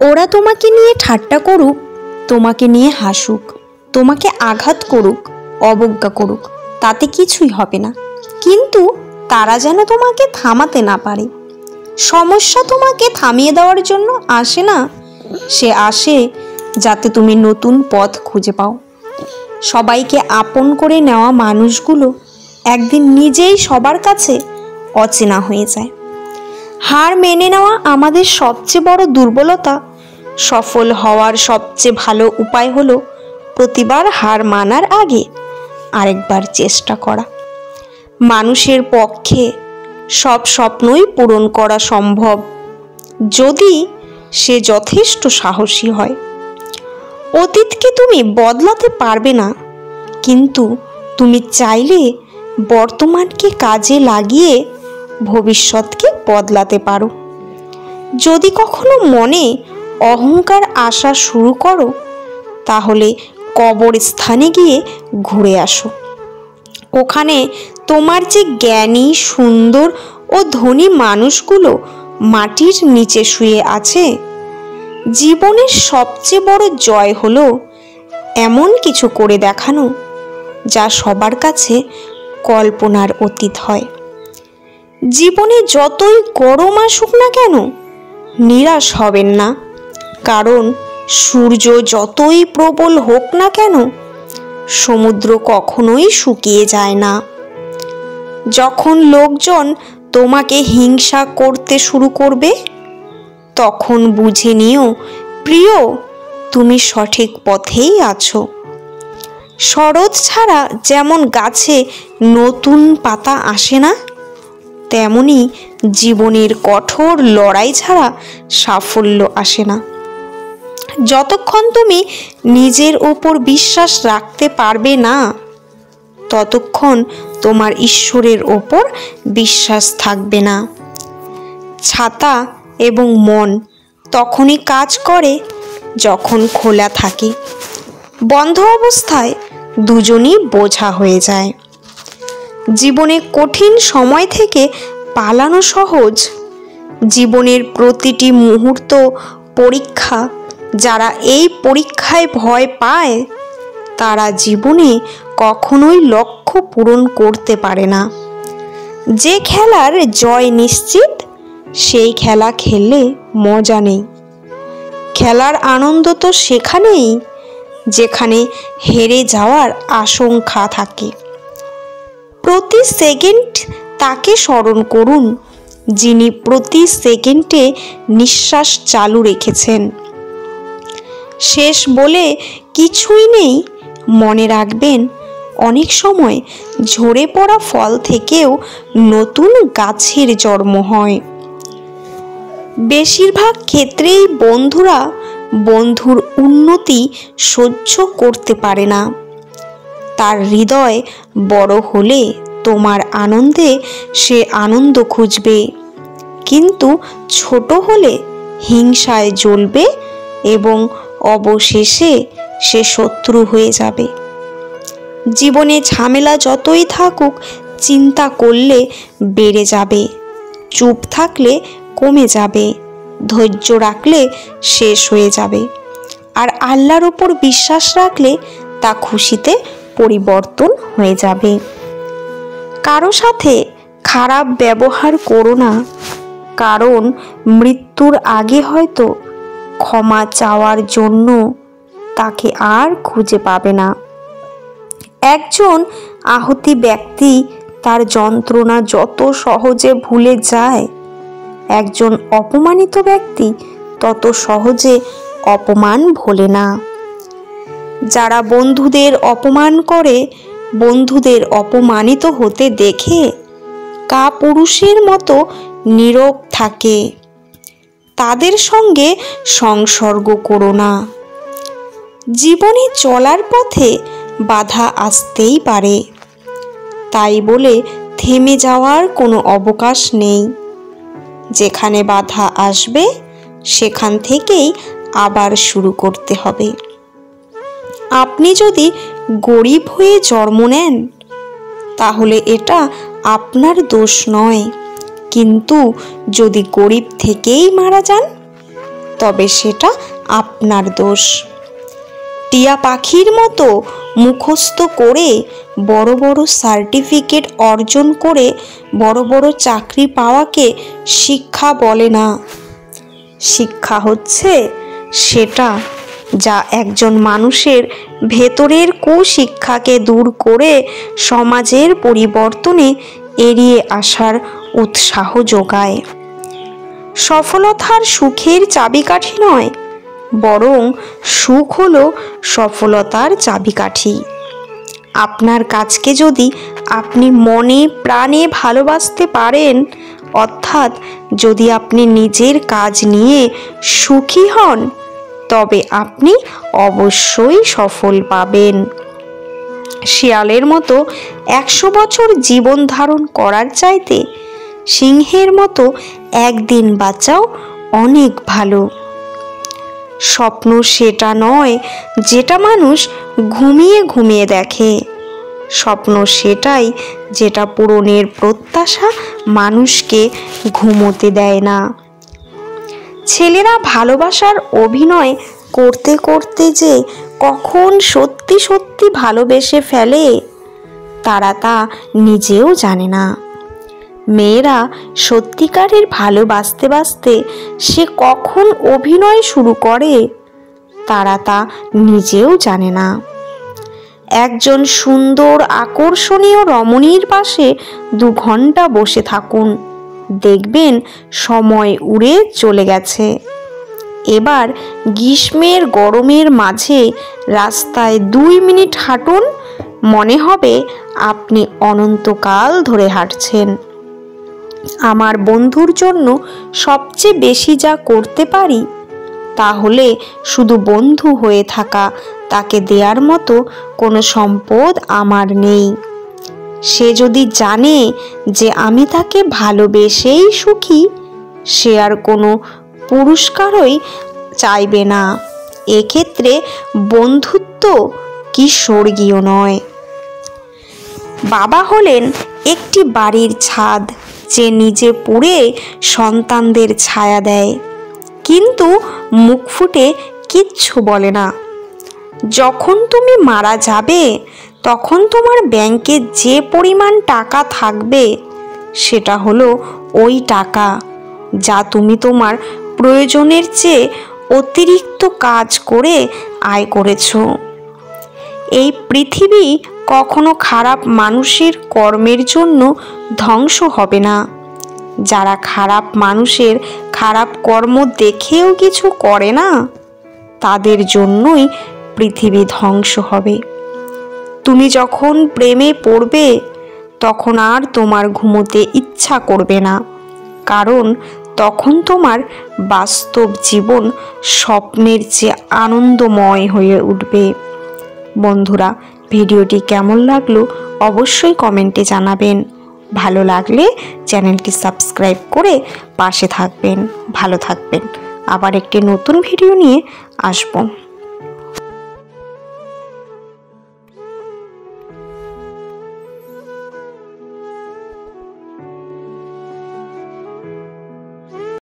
ওরা তোমাকে নিয়ে ঠাট্টা করুক, তোমাকে নিয়ে হাসুক, তোমাকে আঘাত করুক, অবজ্ঞা করুক, তাতে কিছুই হবে না। কিন্তু তারা যেন তোমাকে থামাতে না পারে। সমস্যা তোমাকে থামিয়ে দেওয়ার জন্য আসে না, সে আসে যাতে তুমি নতুন পথ খুঁজে পাও। সবাইকে আপন করে নেওয়া মানুষগুলো একদিন নিজেই সবার কাছে অচেনা হয়ে যায়। হার মেনে নেওয়া আমাদের সবচেয়ে বড় দুর্বলতা। সফল হওয়ার সবচেয়ে ভালো উপায় হলো প্রতিবার হার মানার আগে আরেকবার চেষ্টা করা। মানুষের পক্ষে সব স্বপ্নই পূরণ করা সম্ভব যদি সে যথেষ্ট সাহসী হয়। অতীতকে তুমি বদলাতে পারবে না, কিন্তু তুমি চাইলে বর্তমানকে কাজে লাগিয়ে ভবিষ্যৎকে বদলাতে পারো। যদি কখনো মনে অহংকার আসা শুরু করো, তাহলে কবরস্থানে গিয়ে ঘুরে আসো। ওখানে তোমার যে জ্ঞানী, সুন্দর ও ধনী মানুষগুলো মাটির নিচে শুয়ে আছে। জীবনের সবচেয়ে বড় জয় হলো এমন কিছু করে দেখানো যা সবার কাছে কল্পনার অতীত হয়। জীবনে যতই গরম আসুক না কেন, নিরাশ হবেন না, কারণ সূর্য যতই প্রবল হোক না কেন, সমুদ্র কখনোই শুকিয়ে যায় না। যখন লোকজন তোমাকে হিংসা করতে শুরু করবে, তখন বুঝে নিও প্রিয়, তুমি সঠিক পথেই আছো। শরৎ ছাড়া যেমন গাছে নতুন পাতা আসে না, তেমনি জীবনের কঠোর লড়াই ছাড়া সাফল্য আসে না। যতক্ষণ তুমি নিজের ওপর বিশ্বাস রাখতে পারবে না, ততক্ষণ তোমার ঈশ্বরের ওপর বিশ্বাস থাকবে না। ছাতা এবং মন তখনই কাজ করে যখন খোলা থাকে। বন্ধ অবস্থায় দুজনই বোঝা হয়ে যায়। জীবনে কঠিন সময় থেকে পালানো সহজ, জীবনের প্রতিটি মুহূর্ত পরীক্ষা। যারা এই পরীক্ষায় ভয় পায়, তারা জীবনে কখনোই লক্ষ্য পূরণ করতে পারে না। যে খেলার জয় নিশ্চিত, সেই খেলা খেললে মজা নেই। খেলার আনন্দ তো সেখানেই যেখানে হেরে যাওয়ার আশঙ্কা থাকে। প্রতি সেকেন্ড তাকে স্মরণ করুন যিনি প্রতি সেকেন্ডে নিঃশ্বাস চালু রেখেছেন। শেষ বলে কিছুই নেই, মনে রাখবেন অনেক সময় ঝরে পড়া ফল থেকেও নতুন গাছের জন্ম হয়। বেশিরভাগ ক্ষেত্রেই বন্ধুরা বন্ধুর উন্নতি সহ্য করতে পারে না। তার হৃদয় বড় হলে তোমার আনন্দে সে আনন্দ খুঁজবে, কিন্তু ছোট হলে হিংসায় জ্বলবে এবং অবশেষে সে শত্রু হয়ে যাবে। জীবনে ঝামেলা যতই থাকুক, চিন্তা করলে বেড়ে যাবে, চুপ থাকলে কমে যাবে, ধৈর্য রাখলে শেষ হয়ে যাবে, আর আল্লাহর উপর বিশ্বাস রাখলে তা খুশিতে পরিবর্তন হয়ে যাবে। কারো সাথে খারাপ ব্যবহার করো না, কারণ মৃত্যুর আগে হয়তো ক্ষমা চাওয়ার জন্য তাকে আর খুঁজে পাবে না। একজন আহত ব্যক্তি তার যন্ত্রণা যত সহজে ভুলে যায়, একজন অপমানিত ব্যক্তি তত সহজে অপমান ভোলে না। যারা বন্ধুদের অপমান করে, বন্ধুদের অপমানিত হতে দেখে কাপুরুষের মতো নীরব থাকে, তাদের সঙ্গে সংসর্গ করো না। জীবনে চলার পথে বাধা আসতেই পারে, তাই বলে থেমে যাওয়ার কোনো অবকাশ নেই। যেখানে বাধা আসবে সেখান থেকেই আবার শুরু করতে হবে। আপনি যদি গরিব হয়ে জন্ম নেন, তাহলে এটা আপনার দোষ নয়, কিন্তু যদি গরিব থেকেই মারা যান, তবে সেটা আপনার দোষ। টিয়া পাখির মতো মুখস্থ করে বড় বড় সার্টিফিকেট অর্জন করে বড় বড় চাকরি পাওয়াকে শিক্ষা বলে না। শিক্ষা হচ্ছে সেটা যা একজন মানুষের ভেতরের কুশিক্ষাকে দূর করে সমাজের পরিবর্তনে এড়িয়ে আসার উৎসাহ যোগায়। সফলতার সুখের চাবিকাঠি নয়, বরং সুখ হলো সফলতার চাবিকাঠি। আপনার কাজকে যদি আপনি মনে প্রাণে ভালোবাসতে পারেন, অর্থাৎ যদি আপনি নিজের কাজ নিয়ে সুখী হন, তবে আপনি অবশ্যই সফল পাবেন। শিয়ালের মতো 100 বছর জীবন ধারণ করার চাইতে সিংহের মতো একদিন বাঁচাও অনেক ভালো। স্বপ্ন সেটা নয় যেটা মানুষ ঘুমিয়ে ঘুমিয়ে দেখে, স্বপ্ন সেটাই যেটা পূরণের প্রত্যাশা মানুষকে ঘুমোতে দেয় না। ছেলেরা ভালোবাসার অভিনয় করতে করতে যে কখন সত্যি সত্যি ভালোবেসে ফেলে তারা তা নিজেও জানে না। মেয়েরা সত্যিকারের ভালোবাসতে বাসতে সে কখন অভিনয় শুরু করে তারা তা নিজেও জানে না। একজন সুন্দর আকর্ষণীয় রমণীর পাশে 2 ঘন্টা বসে থাকুন, দেখবেন সময় উড়ে চলে গেছে। এবার গ্রীষ্মের গরমের মাঝে রাস্তায় 2 মিনিট হাঁটুন, মনে হবে আপনি অনন্তকাল ধরে হাঁটছেন। আমার বন্ধুর জন্য সবচেয়ে বেশি যা করতে পারি তা হলে শুধু বন্ধু হয়ে থাকা, তাকে দেওয়ার মতো কোনো সম্পদ আমার নেই। সে যদি জানে যে আমি তাকে ভালোবেসেই সুখী, সে আর কোনো পুরস্কারই চাইবে না। এক্ষেত্রে বন্ধুত্ব কি স্বর্গীয় নয়? বাবা হলেন একটি বাড়ির ছাদ, যে নিজে পুড়ে সন্তানদের ছায়া দেয়, কিন্তু মুখ ফুটে কিচ্ছু বলে না। যখন তুমি মারা যাবে তখন তোমার ব্যাংকে যে পরিমাণ টাকা থাকবে সেটা হলো ওই টাকা যা তুমি তোমার প্রয়োজনের চেয়ে অতিরিক্ত কাজ করে আয় করেছো। এই পৃথিবী কখনো খারাপ মানুষের কর্মের জন্য ধ্বংস হবে না। যারা খারাপ মানুষের খারাপ কর্ম দেখেও কিছু করে না, তাদের জন্যই পৃথিবী ধ্বংস হবে। তুমি যখন প্রেমে পড়বে তখন আর তোমার ঘুমোতে ইচ্ছা করবে না, কারণ তখন তোমার বাস্তব জীবন স্বপ্নের চেয়ে আনন্দময় হয়ে উঠবে। বন্ধুরা, ভিডিওটি কেমন লাগলো অবশ্যই কমেন্টে জানাবেন। ভালো লাগলে চ্যানেলটি সাবস্ক্রাইব করে পাশে থাকবেন। ভালো থাকবেন। আবার একটি নতুন ভিডিও নিয়ে আসব।